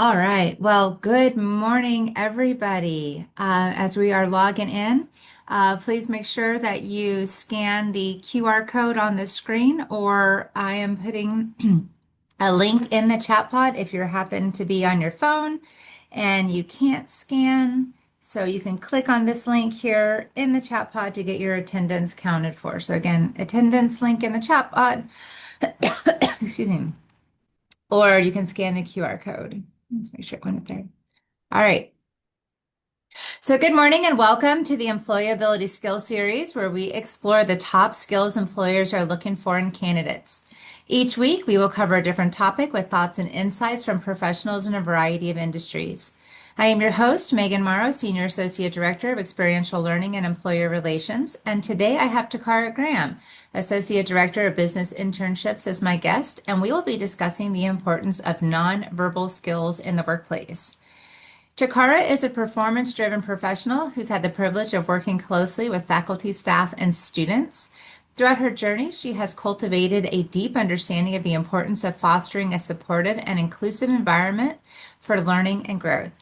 All right. Well, good morning, everybody. As we are logging in, please make sure that you scan the QR code on the screen, or I am putting a link in the chat pod if you happen to be on your phone and you can't scan. So you can click on this link here in the chat pod to get your attendance counted for. So again, attendance link in the chat pod. Excuse me. Or you can scan the QR code. Let's make sure it went there. All right. So, good morning and welcome to the Employability Skills Series, where we explore the top skills employers are looking for in candidates. Each week, we will cover a different topic with thoughts and insights from professionals in a variety of industries. I am your host, Megan Morrow, Senior Associate Director of Experiential Learning and Employer Relations, and today I have Takara Graham, Associate Director of Business Internships, as my guest, and we will be discussing the importance of nonverbal skills in the workplace. Takara is a performance-driven professional who's had the privilege of working closely with faculty, staff, and students. Throughout her journey, she has cultivated a deep understanding of the importance of fostering a supportive and inclusive environment for learning and growth.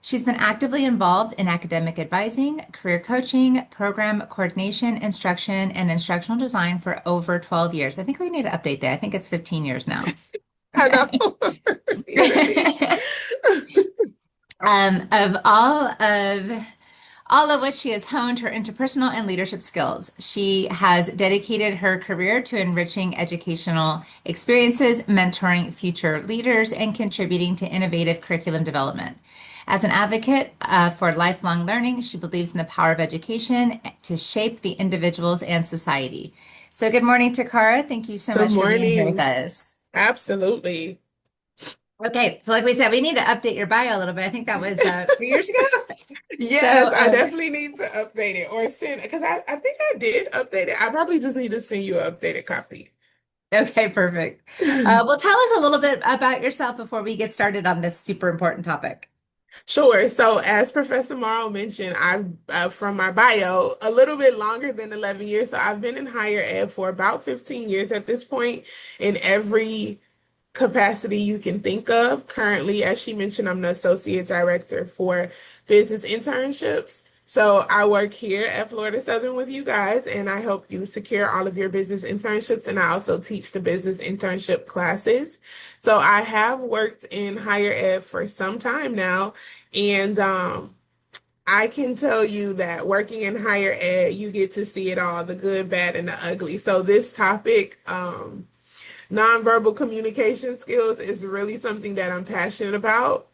She's been actively involved in academic advising, career coaching, program coordination, instruction, and instructional design for over 12 years. I think we need to update that. I think it's 15 years now. I know. You silly. Of all of which she has honed her interpersonal and leadership skills. She has dedicated her career to enriching educational experiences, mentoring future leaders, and contributing to innovative curriculum development. As an advocate for lifelong learning, she believes in the power of education to shape the individuals and society. So, good morning, Takara. Thank you so Good much for being here with morning. us. Absolutely. Okay, so like we said, we need to update your bio a little bit. I think that was 3 years ago. Yes, So, I definitely need to update it or send because I think I did update it. I probably just need to send you an updated copy. okay, perfect. Well, tell us a little bit about yourself before we get started on this super important topic. Sure. So, as Professor Morrow mentioned, I've from my bio a little bit longer than 11 years. So, I've been in higher ed for about 15 years at this point in every capacity you can think of. Currently, as she mentioned, I'm the associate director for business internships. So I work here at Florida Southern with you guys, and I help you secure all of your business internships. And I also teach the business internship classes. So I have worked in higher ed for some time now, and I can tell you that working in higher ed, you get to see it all, the good, bad, and the ugly. So this topic, nonverbal communication skills is really something that I'm passionate about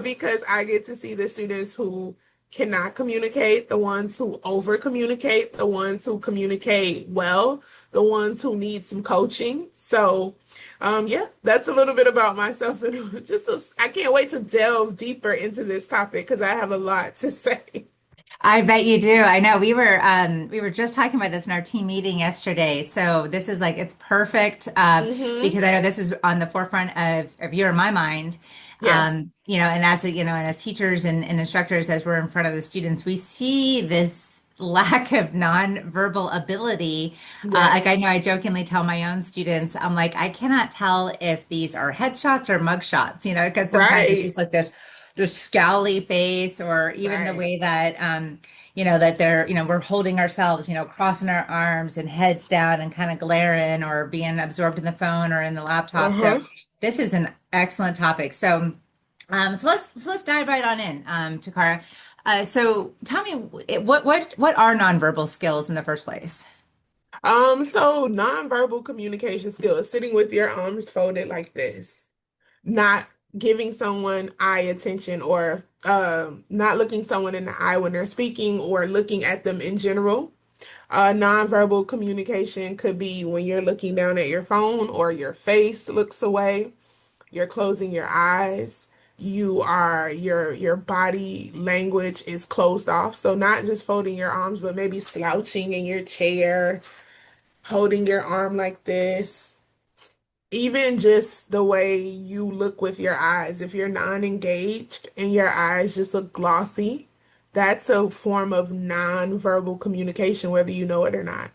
because I get to see the students who cannot communicate, the ones who over communicate, the ones who communicate well, the ones who need some coaching. So, yeah, that's a little bit about myself, and I can't wait to delve deeper into this topic because I have a lot to say. I bet you do. I know we were just talking about this in our team meeting yesterday. So this is like it's perfect Hmm. because I know this is on the forefront of your and my mind. Yes. And and as teachers and instructors, as we're in front of the students, we see this lack of nonverbal ability. Like I Yes. know I jokingly tell my own students, I'm like, I cannot tell if these are headshots or mugshots, because sometimes it's Right. just like this scowly face, or even the Right. way that that they're, we're holding ourselves, crossing our arms and heads down and kind of glaring or being absorbed in the phone or in the laptop. So Uh-huh. this is an excellent topic. So let's dive right on in, Takara. So tell me, what are nonverbal skills in the first place? So nonverbal communication skills, sitting with your arms folded like this, not giving someone eye attention or not looking someone in the eye when they're speaking or looking at them in general. Nonverbal communication could be when you're looking down at your phone or your face looks away, you're closing your eyes, your body language is closed off. So not just folding your arms, but maybe slouching in your chair, holding your arm like this. Even just the way you look with your eyes, if you're non-engaged and your eyes just look glossy, that's a form of non-verbal communication, whether you know it or not.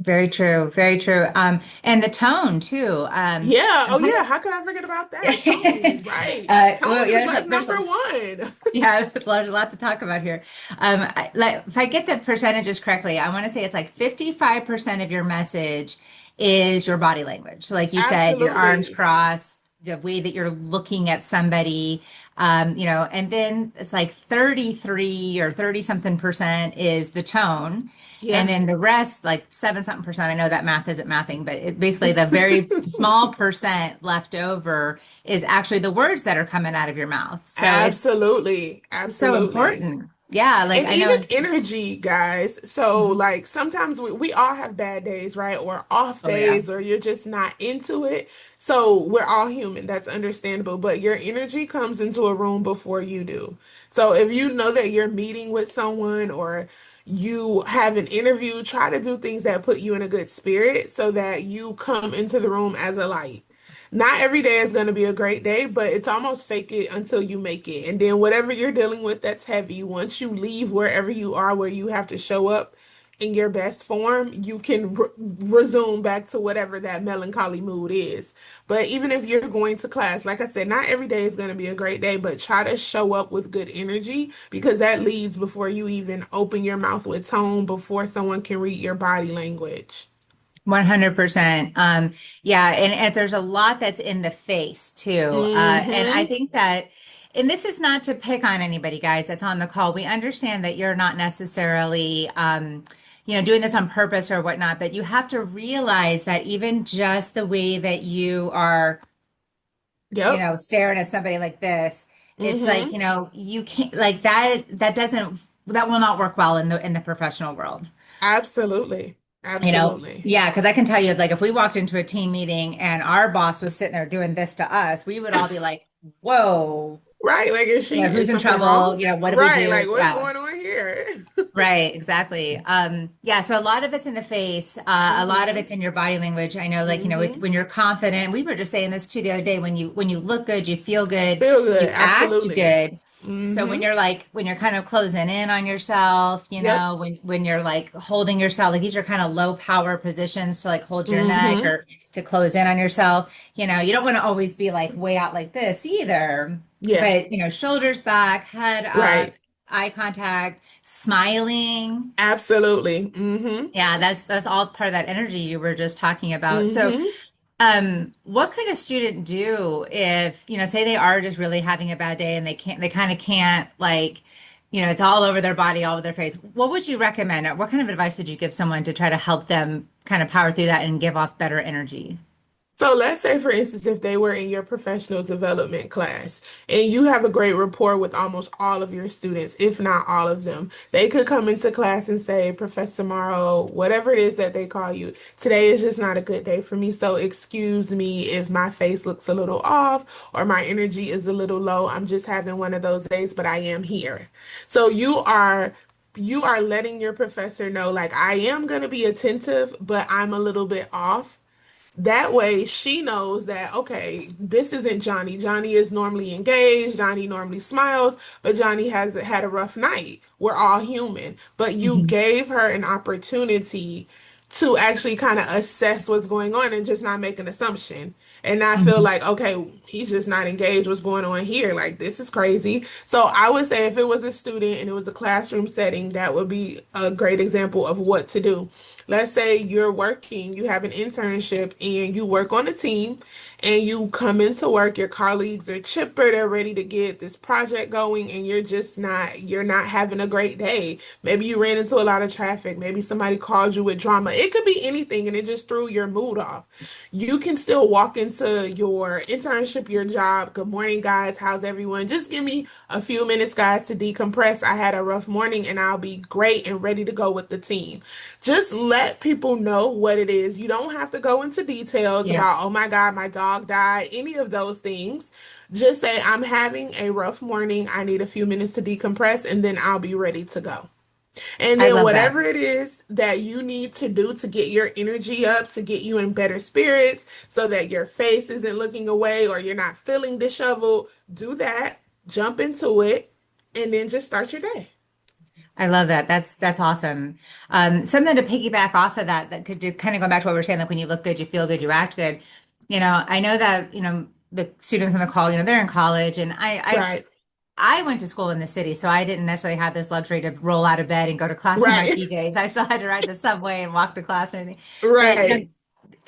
Very true. Very true. And the tone too. Yeah. Oh, yeah. How could I forget about that? Tone, right? Well, Tone is yeah, like there's number one. yeah, there's a lot to talk about here. Like, if I get the percentages correctly, I want to say it's like 55% of your message is your body language. So like you said, your arms Absolutely. crossed, the way that you're looking at somebody, and then it's like 33 or 30 something percent is the tone. And Yeah. then the rest, like seven something percent, I know that math isn't mathing, but basically the very small percent left over is actually the words that are coming out of your mouth. So Absolutely. it's so Absolutely. important. Yeah, like And I even know. energy, guys. So, Mhm. like, sometimes we all have bad days, right? Or off Oh yeah. days, or you're just not into it. So, we're all human. That's understandable. But your energy comes into a room before you do. So, if you know that you're meeting with someone or you have an interview, try to do things that put you in a good spirit so that you come into the room as a light. Not every day is going to be a great day, but it's almost fake it until you make it. And then whatever you're dealing with that's heavy, once you leave wherever you are, where you have to show up in your best form, you can resume back to whatever that melancholy mood is. But even if you're going to class, like I said, not every day is going to be a great day, but try to show up with good energy because that leads before you even open your mouth with tone, before someone can read your body language. 100%. Yeah, and there's a lot that's in the face too. And I Mm-hmm. think that, and this is not to pick on anybody, guys, that's on the call. We understand that you're not necessarily, doing this on purpose or whatnot, but you have to realize that even just the way that you are, Yep. staring at somebody like this, it's like, Mm-hmm. you can't like that doesn't that will not work well in the professional world. Absolutely. Absolutely. Yeah, because I can tell you, like, if we walked into a team meeting and our boss was sitting there doing this to us, we would all be like, whoa, Right. Like, who's is in something wrong? trouble? What do we Right. do? Like, what's Yeah. going on here? Right, exactly. Yeah, so a lot of it's in the face, a lot of Mm-hmm. it's in your body language. I know, like, Mm-hmm. when you're confident, we were just saying this too the other day, when you look good, you feel good, Feel good. you act Absolutely. good. So Mm-hmm. when you're kind of closing in on yourself, Yep. when you're like holding yourself, like these are kind of low power positions to like hold your neck Mm-hmm. or to close in on yourself. You don't want to always be like way out like this either. Yeah. But, shoulders back, head up, Right. eye contact, smiling. Absolutely. Mm-hmm. Yeah, that's all part of that energy you were just talking about. So, Mm-hmm. what could a student do if, say they are just really having a bad day and they kind of can't like, it's all over their body, all over their face. What would you recommend? Or what kind of advice would you give someone to try to help them kind of power through that and give off better energy? So let's say, for instance, if they were in your professional development class and you have a great rapport with almost all of your students, if not all of them, they could come into class and say, Professor Morrow, whatever it is that they call you, today is just not a good day for me. So excuse me if my face looks a little off or my energy is a little low. I'm just having one of those days, but I am here. So you are letting your professor know, like, I am going to be attentive, but I'm a little bit off. That way she knows that, okay, this isn't Johnny. Johnny is normally engaged. Johnny normally smiles, but Johnny has had a rough night. We're all human. But you Mhm. gave her an opportunity to actually kind of assess what's going on and just not make an assumption and not feel Mhm. like, okay, he's just not engaged. What's going on here? Like, this is crazy. So I would say if it was a student and it was a classroom setting, that would be a great example of what to do. Let's say you're working, you have an internship and you work on a team and you come into work, your colleagues are chipper, they're ready to get this project going and you're not having a great day. Maybe you ran into a lot of traffic, maybe somebody called you with drama. It could be anything and it just threw your mood off. You can still walk into your internship, your job. Good morning, guys. How's everyone? Just give me a few minutes, guys, to decompress. I had a rough morning and I'll be great and ready to go with the team. Just let people know what it is. You don't have to go into details Yeah, about, oh my God, my dog died, any of those things. Just say, I'm having a rough morning. I need a few minutes to decompress, and then I'll be ready to go. And I then love that. whatever it is that you need to do to get your energy up, to get you in better spirits, so that your face isn't looking away or you're not feeling disheveled, do that, jump into it, and then just start your day. I love that. That's awesome. Something to piggyback off of that, that could do, kind of go back to what we were saying, like when you look good, you feel good, you act good. I know that, the students on the call, they're in college, and Right. I went to school in the city, so I didn't necessarily have this luxury to roll out of bed and go to class in my Right. PJs. I still had to ride the subway and walk to class and everything. But Right.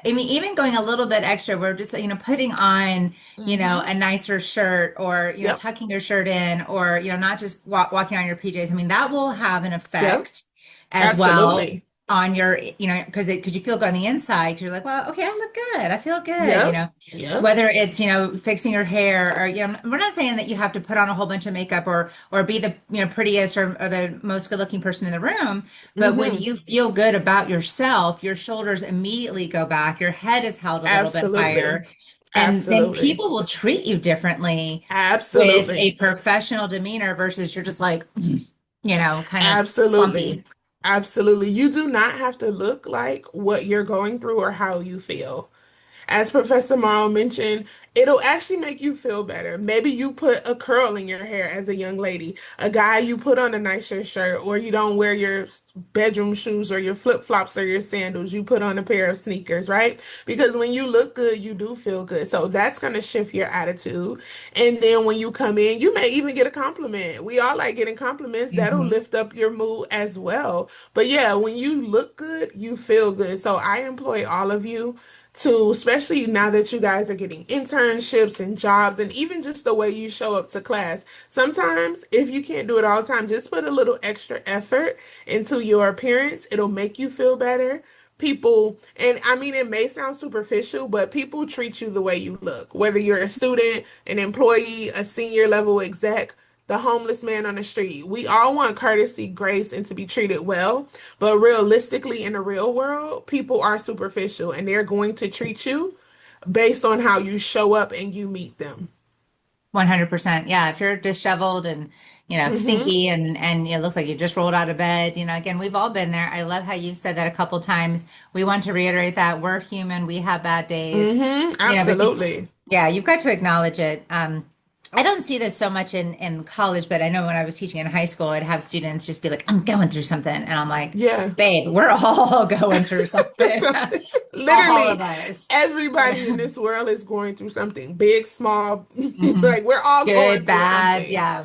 I mean, even going a little bit extra, we're just, putting on, Mm-hmm. a nicer shirt, or, Yep. tucking your shirt in, or, not just walking on your PJs. I mean, that will have an Yep. effect as well Absolutely. on your, because you feel good on the inside. 'Cause you're like, well, okay, I look good. I feel good, Yep. Yep. whether it's, fixing your hair, or, we're not saying that you have to put on a whole bunch of makeup, or be the, prettiest, or the most good looking person in the room. But when Mm-hmm. you feel good about yourself, your shoulders immediately go back, your head is held a little bit Absolutely. higher, and then Absolutely. people will treat you differently with a Absolutely. professional demeanor versus you're just like, kind of slumpy. Absolutely. Absolutely. You do not have to look like what you're going through or how you feel. As Professor Morrow mentioned, it'll actually make you feel better. Maybe you put a curl in your hair as a young lady. A guy, you put on a nicer shirt, or you don't wear your bedroom shoes or your flip-flops or your sandals. You put on a pair of sneakers, right? Because when you look good, you do feel good. So that's going to shift your attitude. And then when you come in, you may even get a compliment. We all like getting compliments. That'll Hmm. lift up your mood as well. But yeah, when you look good, you feel good. So I employ all of you to, especially now that you guys are getting internships and jobs, and even just the way you show up to class. Sometimes, if you can't do it all the time, just put a little extra effort into your appearance. It'll make you feel better. People, and I mean, it may sound superficial, but people treat you the way you look, whether you're a student, an employee, a senior level exec, the homeless man on the street. We all want courtesy, grace, and to be treated well. But realistically, in the real world, people are superficial and they're going to treat you based on how you show up and you meet them. 100%. Yeah. If you're disheveled and, Hmm. stinky, and it looks like you just rolled out of bed, again, we've all been there. I love how you've said that a couple times. We want to reiterate that we're human. We have bad days, Hmm. but Absolutely. yeah, you've got to acknowledge it. I don't see this so much in college, but I know when I was teaching in high school, I'd have students just be like, I'm going through something. And I'm like, Yeah. babe, we're all going through something. Something. All Literally, of us. everybody in this world is going through something, big, small. Mhm. Like we're all going Good, through bad, something. yeah.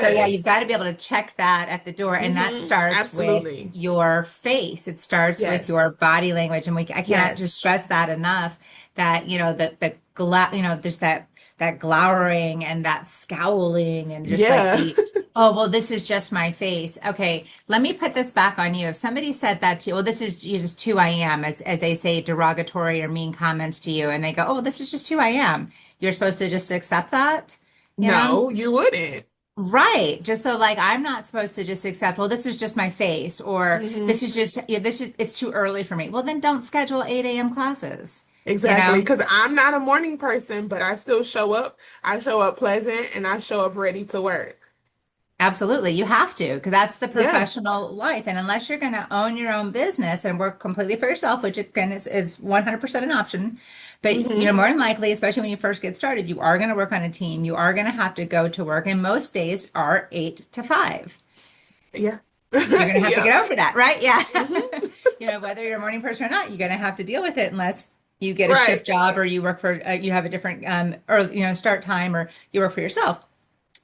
So yeah, you've Yes. got to be able to check that at the door, and that starts with Absolutely. your face. It starts with your Yes. body language, and I cannot just Yes. stress that enough. That there's that glowering and that scowling, and just like Yeah. the, oh well, this is just my face. Okay, let me put this back on you. If somebody said that to you, well, this is just who I am, as they say derogatory or mean comments to you, and they go, oh, this is just who I am. You're supposed to just accept that, you know? No, you wouldn't. Right. Just so, like, I'm not supposed to just accept, well, this is just my face, or Hmm. this is just, it's too early for me. Well, then don't schedule 8 a.m. classes, you Exactly. know? Because I'm not a morning person, but I still show up. I show up pleasant and I show up ready to work. Absolutely. You have to, because that's the Yeah. professional life. And unless you're going to own your own business and work completely for yourself, which again is 100% an option. But, Hmm. more than likely, especially when you first get started, you are going to work on a team. You are going to have to go to work. And most days are 8 to 5. Yeah. You're going to have to Yep. get over that, right? Yeah. Hmm. Whether you're a morning person or not, you're going to have to deal with it unless you get a Right. shift job, or you work for, you have a different, or, start time, or you work for yourself.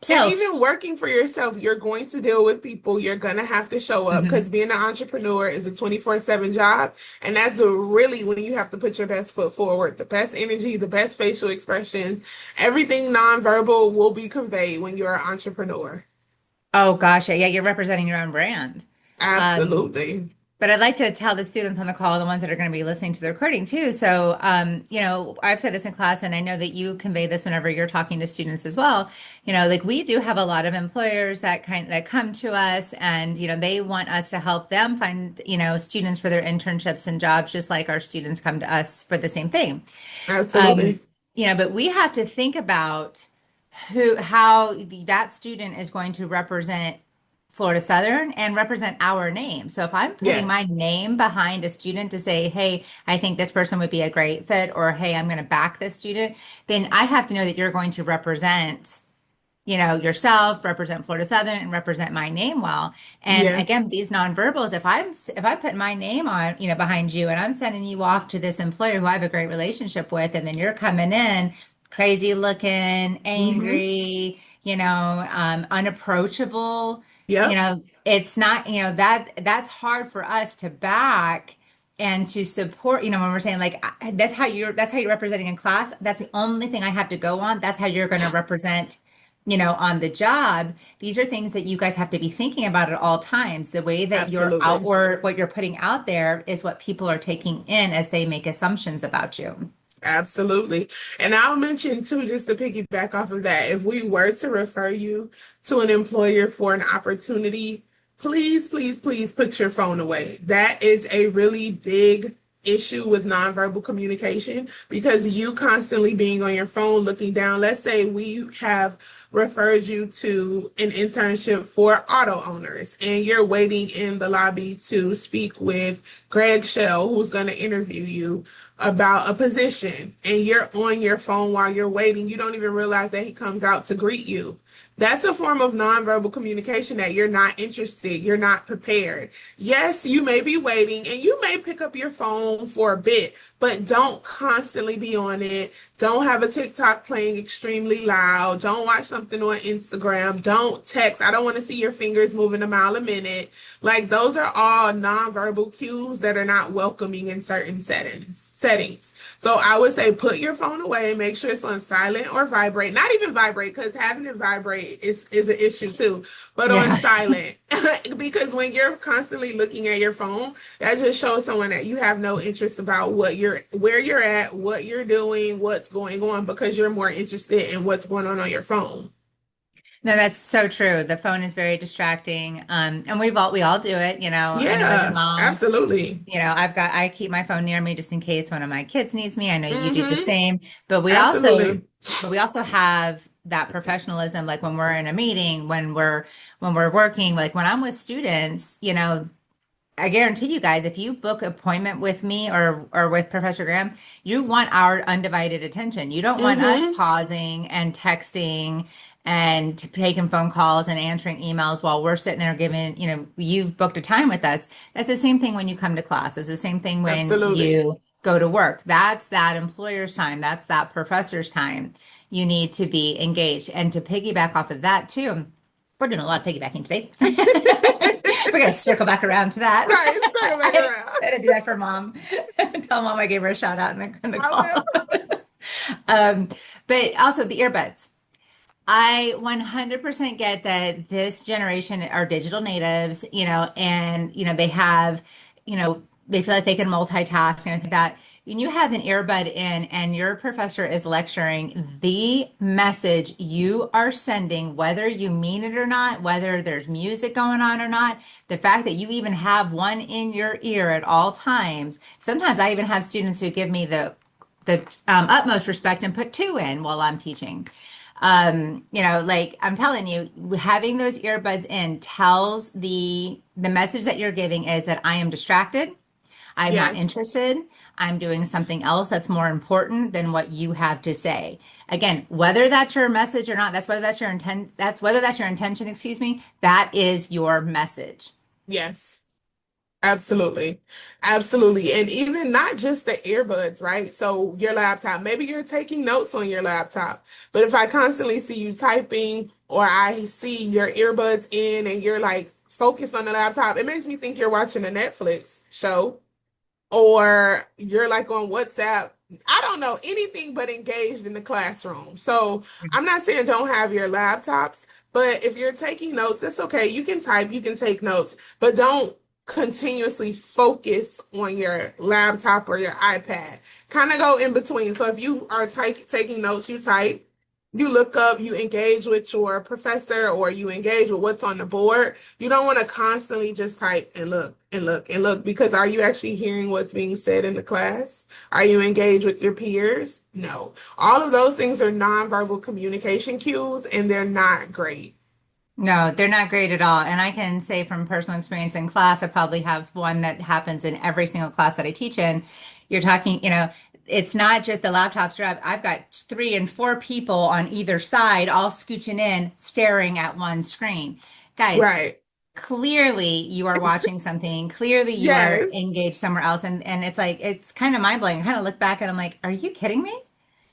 And So, even working for yourself, you're going to deal with people. You're going to have to show up mhm. because being an entrepreneur is a 24/7 job. And that's really when you have to put your best foot forward. The best energy, the best facial expressions, everything nonverbal will be conveyed when you're an entrepreneur. Oh gosh, yeah, you're representing your own brand. Um, Absolutely. but I'd like to tell the students on the call, the ones that are going to be listening to the recording too. So, I've said this in class, and I know that you convey this whenever you're talking to students as well. Like we do have a lot of employers that come to us, and they want us to help them find students for their internships and jobs, just like our students come to us for the same thing. Um, Absolutely. but we have to think about how that student is going to represent Florida Southern and represent our name. So if I'm putting my Yes. name behind a student to say, hey, I think this person would be a great fit, or hey, I'm going to back this student, then I have to know that you're going to represent yourself, represent Florida Southern, and represent my name well. And Yeah. again, these nonverbals, if I put my name on, behind you, and I'm sending you off to this employer who I have a great relationship with, and then you're coming in crazy looking, Hmm. angry, unapproachable, Yep. it's not, that's hard for us to back and to support, when we're saying like that's how you're representing in class. That's the only thing I have to go on. That's how you're going to represent on the job. These are things that you guys have to be thinking about at all times. The way that you're Absolutely. outward, what you're putting out there is what people are taking in as they make assumptions about you. Absolutely. And I'll mention too, just to piggyback off of that, if we were to refer you to an employer for an opportunity, please, please, please put your phone away. That is a really big issue with nonverbal communication because you constantly being on your phone looking down. Let's say we have referred you to an internship for auto owners and you're waiting in the lobby to speak with Greg Shell, who's going to interview you about a position, and you're on your phone while you're waiting. You don't even realize that he comes out to greet you. That's a form of nonverbal communication that you're not interested, you're not prepared. Yes, you may be waiting and you may pick up your phone for a bit, but don't constantly be on it. Don't have a TikTok playing extremely loud. Don't watch something on Instagram. Don't text. I don't want to see your fingers moving a mile a minute. Like those are all nonverbal cues that are not welcoming in certain settings. So I would say put your phone away, make sure it's on silent or vibrate. Not even vibrate, because having it vibrate is an issue too, but on Yes. silent. Because when you're constantly looking at your phone, that just shows someone that you have no interest about where you're at, what you're doing, what's going on, because you're more interested in what's going on your phone. No, that's so true. The phone is very distracting. And we all do it, I know as a Yeah, mom, absolutely. I keep my phone near me just in case one of my kids needs me. I know you do the Hmm. same, but we also, Absolutely. but we also have that professionalism, like when we're in a meeting, when we're working, like when I'm with students, I guarantee you guys, if you book appointment with me or with Professor Graham, you want our undivided attention. You don't want us Hmm. pausing and texting and taking phone calls and answering emails while we're sitting there giving, you've booked a time with us. That's the same thing when you come to class. It's the same thing when Absolutely. you go to work. That's that employer's time. That's that professor's time. You need to be engaged. And to piggyback off of that too, we're doing a lot of piggybacking today. We're gonna circle back around to that. Right, circle I back had around. to do that for mom. Tell mom I gave her a shout out in the I call. will. Um, but also the earbuds. I 100% get that this generation are digital natives, and they have, they feel like they can multitask and everything like that. When you have an earbud in and your professor is lecturing, the message you are sending, whether you mean it or not, whether there's music going on or not, the fact that you even have one in your ear at all times. Sometimes I even have students who give me the utmost respect and put two in while I'm teaching. Like I'm telling you, having those earbuds in tells the message that you're giving is that I am distracted. I'm not Yes. interested. I'm doing something else that's more important than what you have to say. Again, whether that's your message or not, that's whether that's your intention, excuse me, that is your message. Yes. Absolutely. Absolutely. And even not just the earbuds, right? So your laptop, maybe you're taking notes on your laptop, but if I constantly see you typing or I see your earbuds in and you're like focused on the laptop, it makes me think you're watching a Netflix show or you're like on WhatsApp. I don't know anything but engaged in the classroom. So I'm not saying don't have your laptops, but if you're taking notes, it's okay. You can type, you can take notes, but don't continuously focus on your laptop or your iPad. Kind of go in between. So if you are taking notes, you type, you look up, you engage with your professor or you engage with what's on the board. You don't want to constantly just type and look and look and look because are you actually hearing what's being said in the class? Are you engaged with your peers? No. All of those things are nonverbal communication cues and they're not great. No, they're not great at all. And I can say from personal experience in class, I probably have one that happens in every single class that I teach in. You're talking, it's not just the laptops are up. I've got 3 and 4 people on either side, all scooching in, staring at one screen. Guys, Right. clearly you are watching something. Clearly you are Yes. engaged somewhere else. And it's like, it's kind of mind blowing. I kind of look back and I'm like, are you kidding me?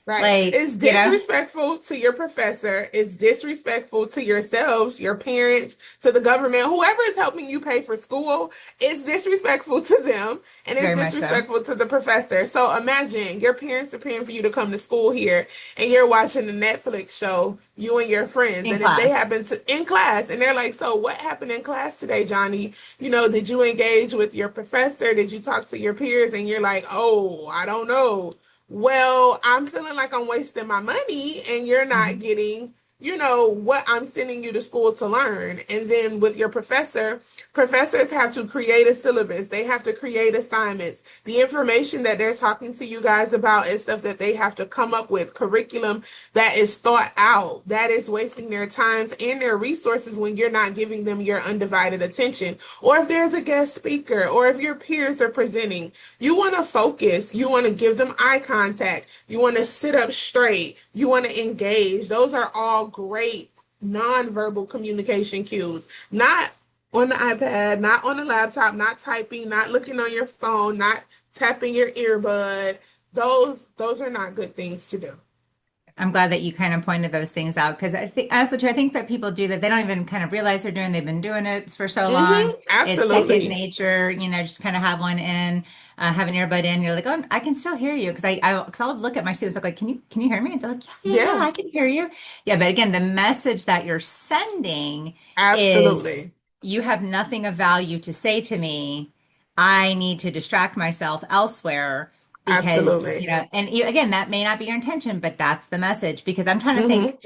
Right. Like, It's disrespectful to your professor. It's disrespectful to yourselves, your parents, to the government, whoever is helping you pay for school. It's disrespectful to them and it's very much so. disrespectful to the professor. So imagine your parents are paying for you to come to school here and you're watching a Netflix show, you and your friends. In And if they class. happen to in class and they're like, so what happened in class today, Johnny? Did you engage with your professor? Did you talk to your peers? And you're like, oh, I don't know. Well, I'm feeling like I'm wasting my money and you're not Mhm. getting, what I'm sending you to school to learn. And then with your professor, professors have to create a syllabus. They have to create assignments. The information that they're talking to you guys about is stuff that they have to come up with, curriculum that is thought out. That is wasting their times and their resources when you're not giving them your undivided attention. Or if there's a guest speaker, or if your peers are presenting, you want to focus. You want to give them eye contact. You want to sit up straight. You want to engage. Those are all great nonverbal communication cues. Not on the iPad, not on the laptop, not typing, not looking on your phone, not tapping your earbud. Those are not good things to do. I'm glad that you kind of pointed those things out because I think, also too, I think that people do that. They don't even kind of realize they're doing. They've been doing it for so long. It's second Absolutely. nature, just kind of have one in, have an earbud in. You're like, oh, I can still hear you because because I'll look at my students look like, can you hear me? And they're like, yeah, Yeah, I can hear you. Yeah, but again, the message that you're sending is absolutely. you have nothing of value to say to me. I need to distract myself elsewhere because, Absolutely. and again, that may not be your intention, but that's the message. Because I'm trying to Hmm. think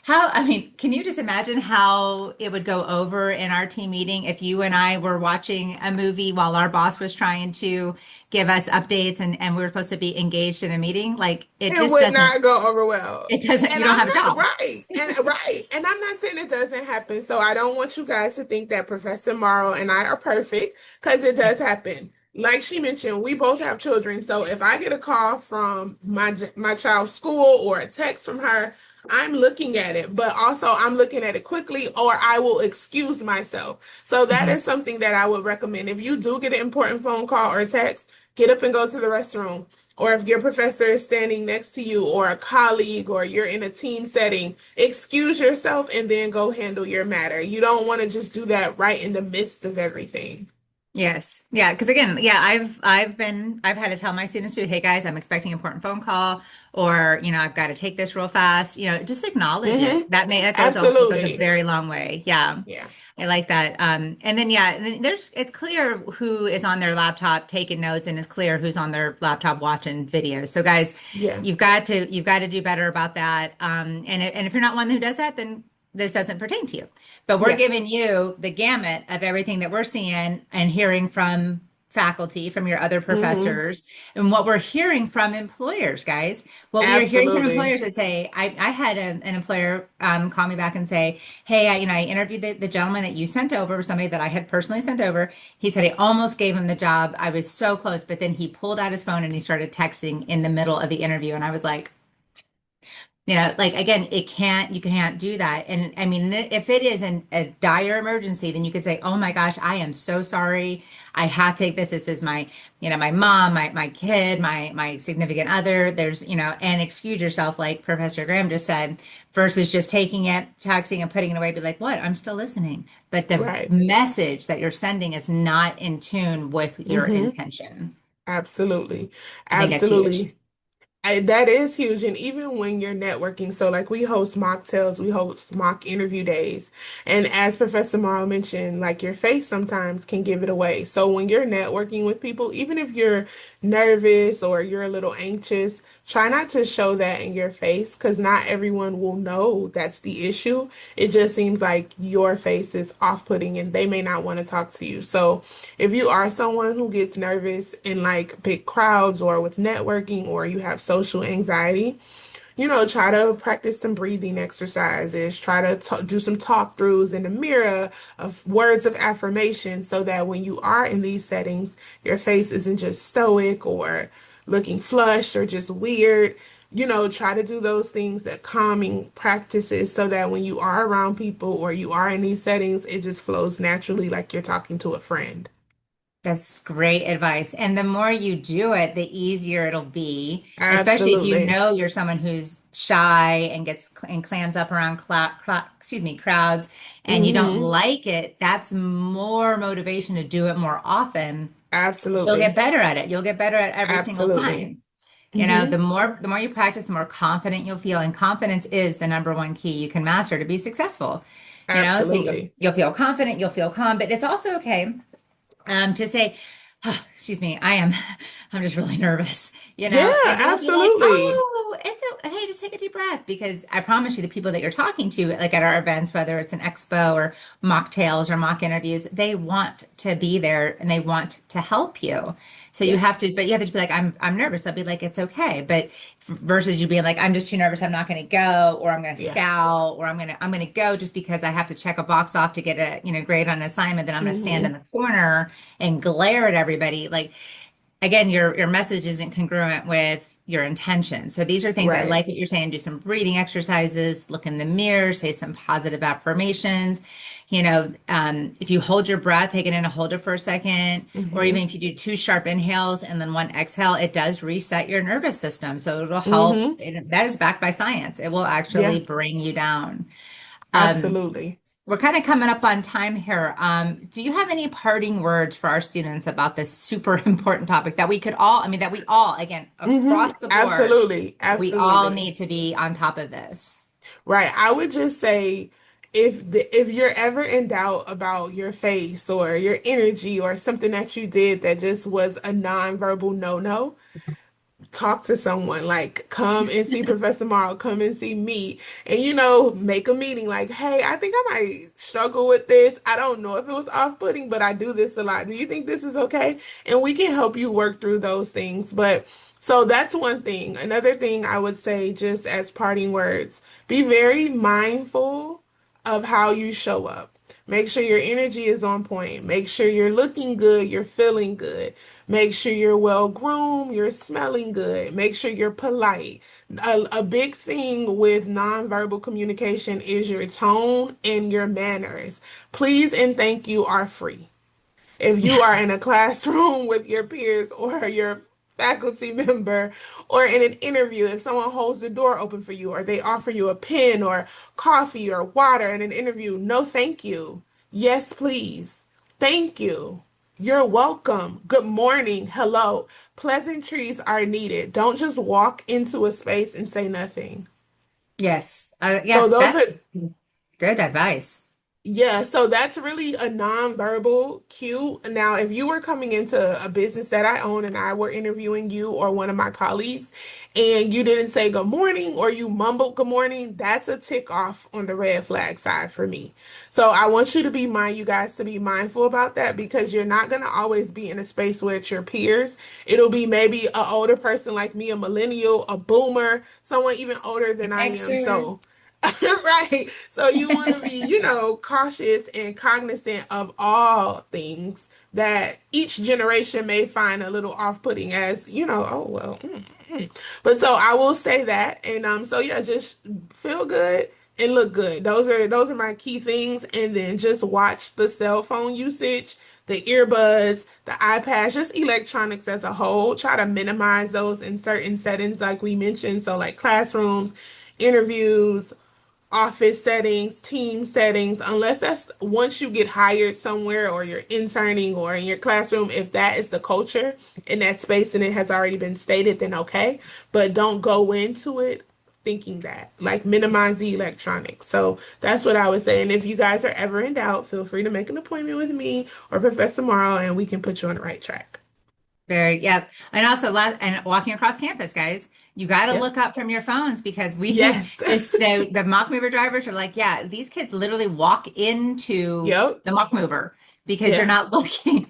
how, I mean, can you just imagine how it would go over in our team meeting if you and I were watching a movie while our boss was trying to give us updates and we were supposed to be engaged in a meeting? Like it It just would doesn't, not go over well. it doesn't, And you don't I'm have a not job. right. And right. And I'm not saying it doesn't happen. So I don't want you guys to think that Professor Morrow and I are perfect because it does happen. Like she mentioned, we both have children. So if I get a call from my child's school or a text from her, I'm looking at it, but also I'm looking at it quickly or I will excuse myself. So that Mhm. is something that I would recommend. If you do get an important phone call or text, get up and go to the restroom. Or if your professor is standing next to you, or a colleague, or you're in a team setting, excuse yourself and then go handle your matter. You don't want to just do that right in the midst of everything. Yes. Yeah. Because again, yeah, I've had to tell my students too, hey guys, I'm expecting an important phone call, or I've got to take this real fast. Just acknowledge it. Hmm. That goes a Absolutely. very long way. Yeah. Yeah. I like that. And then yeah, and then it's clear who is on their laptop taking notes, and it's clear who's on their laptop watching videos. So guys, Yeah. you've got to do better about that. And if you're not one who does that, then this doesn't pertain to you. But we're Yeah. giving you the gamut of everything that we're seeing and hearing from faculty, from your other Hmm. professors, and what we're hearing from employers, guys. What we are hearing from Absolutely. employers that say, I had an employer call me back and say, hey, I interviewed the gentleman that you sent over, somebody that I had personally sent over. He said he almost gave him the job. I was so close, but then he pulled out his phone and he started texting in the middle of the interview. And I was like, like again, you can't do that. And I mean, if it is a dire emergency, then you could say, "Oh my gosh, I am so sorry. I have to take this. This is my mom, my kid, my significant other. And excuse yourself, like Professor Graham just said, versus just taking it, texting, and putting it away. Be like, what? I'm still listening. But the Right. message that you're sending is not in tune with your Hmm. intention. Absolutely. I think that's huge. Absolutely. That is huge. And even when you're networking, so like we host mocktails, we host mock interview days. And as Professor Morrow mentioned, like your face sometimes can give it away. So when you're networking with people, even if you're nervous or you're a little anxious, try not to show that in your face because not everyone will know that's the issue. It just seems like your face is off-putting and they may not want to talk to you. So if you are someone who gets nervous in like big crowds or with networking or you have social anxiety, try to practice some breathing exercises. Try to do some talk throughs in the mirror of words of affirmation so that when you are in these settings, your face isn't just stoic or looking flushed or just weird. Try to do those things, that calming practices, so that when you are around people or you are in these settings, it just flows naturally like you're talking to a friend. That's great advice. And the more you do it, the easier it'll be, especially if you Absolutely. know you're someone who's shy and gets and clams up around crowds and you don't Mm-hmm. like it. That's more motivation to do it more often. You'll get Absolutely. better at it. You'll get better at every single Absolutely. time. Mm-hmm. The more you practice, the more confident you'll feel. And confidence is the number one key you can master to be successful. So Absolutely. you'll feel confident, you'll feel calm, but it's also okay to say, oh, excuse me, I'm just really nervous, Yeah, and you'll be like, absolutely. oh, hey, just take a deep breath because I promise you, the people that you're talking to, like at our events, whether it's an expo or mocktails or mock interviews, they want to be there and they want to help you. So Yeah. but you have to be like, I'm nervous. They'll be like, it's okay. But versus you being like, I'm just too nervous, I'm not going to go, or I'm going to Yeah. scowl, or I'm going to go just because I have to check a box off to get a grade on an assignment. Then I'm going to stand in Mm-hmm. the corner and glare at everybody. Like again, your message isn't congruent with your intention. So these are things I Right. like what you're saying. Do some breathing exercises, look in the mirror, say some positive affirmations. If you hold your breath, take it in and hold it for a second, or even Mm-hmm. if you do two sharp inhales and then one exhale, it does reset your nervous system. So it'll help. Mm-hmm. That is backed by science. It will actually Yeah. bring you down. Um, Absolutely. we're kind of coming up on time here. Do you have any parting words for our students about this super important topic that we could all, I mean, that we all, again, Mm-hmm. across the board, Absolutely. we all Absolutely. need to be on top of this? Right. I would just say, if you're ever in doubt about your face or your energy or something that you did that just was a nonverbal no-no, talk to someone. Like, come and see Professor Morrow, come and see me, and make a meeting. Like, hey, I think I might struggle with this. I don't know if it was off-putting, but I do this a lot. Do you think this is okay? And we can help you work through those things. But so that's one thing. Another thing I would say, just as parting words, be very mindful of how you show up. Make sure your energy is on point. Make sure you're looking good, you're feeling good. Make sure you're well groomed, you're smelling good. Make sure you're polite. A big thing with nonverbal communication is your tone and your manners. Please and thank you are free. If you are in a classroom with your peers or your faculty member or in an interview, if someone holds the door open for you or they offer you a pen or coffee or water in an interview, no thank you. Yes, please. Thank you. You're welcome. Good morning. Hello. Pleasantries are needed. Don't just walk into a space and say nothing. Yes. So Yeah, those that's are good advice. Yeah, so that's really a nonverbal cue. Now, if you were coming into a business that I own and I were interviewing you or one of my colleagues and you didn't say good morning or you mumbled good morning, that's a tick off on the red flag side for me. So I want you guys to be mindful about that because you're not going to always be in a space where it's your peers. It'll be maybe an older person like me, a millennial, a boomer, someone even older than I am. Xer. So right. So you want to be, cautious and cognizant of all things that each generation may find a little off-putting as, oh well. But so I will say that. And so yeah, just feel good and look good. Those are my key things. And then just watch the cell phone usage, the earbuds, the iPads, just electronics as a whole. Try to minimize those in certain settings like we mentioned. So like classrooms, interviews, office settings, team settings, unless that's once you get hired somewhere or you're interning or in your classroom, if that is the culture in that space and it has already been stated, then okay. But don't go into it thinking that. Like minimize the electronics. So that's what I would say. And if you guys are ever in doubt, feel free to make an appointment with me or Professor Morrow and we can put you on the right track. Very, yeah. And also, and walking across campus, guys, you got to Yep. look up from your phones because Yes. the mock mover drivers are like, yeah, these kids literally walk into Yep. the mock mover because you're Yeah. not looking.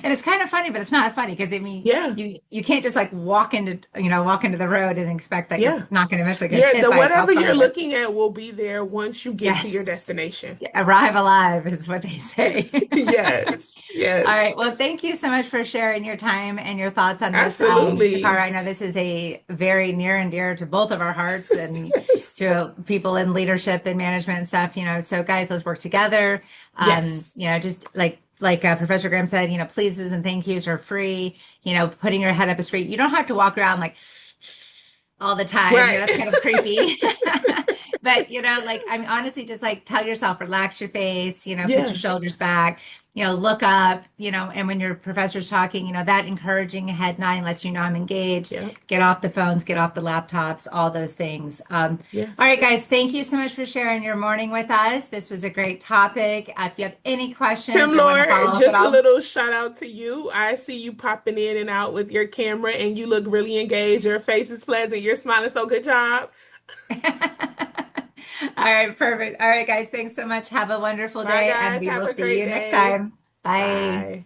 And it's kind of funny, but it's not funny because I mean, Yeah. you can't just like walk into the road and expect that you're Yeah. not going to eventually get Yeah. hit The by a cop whatever car. you're But looking at will be there once you get to your yes, destination. arrive alive is what they say. Yes. All Yes. right. Well, thank you so much for sharing your time and your thoughts on this, Takara. Absolutely. I know this is a very near and dear to both of our hearts and Yes. to people in leadership and management and stuff, So guys, let's work together. Yes. Just like Professor Graham said, pleases and thank yous are free. Putting your head up a street. You don't have to walk around like all the time. Right. That's kind of creepy. But, I mean, honestly, just like tell yourself, relax your face, put your Yeah. shoulders back, look up, and when your professor's talking, that encouraging head nod lets you know I'm engaged. Yeah. Get off the phones, get off the laptops, all those things. Yeah. All right, guys, thank you so much for sharing your morning with us. This was a great topic. If you have any Tim questions or want to Lord, follow up at just a all, little shout out to you. I see you popping in and out with your camera and you look really engaged. Your face is pleasant. You're smiling, so good job. all right, perfect. All right, guys, thanks so much. Have a wonderful Bye, day, and guys. we Have will a see great you next day. time. Bye. Bye.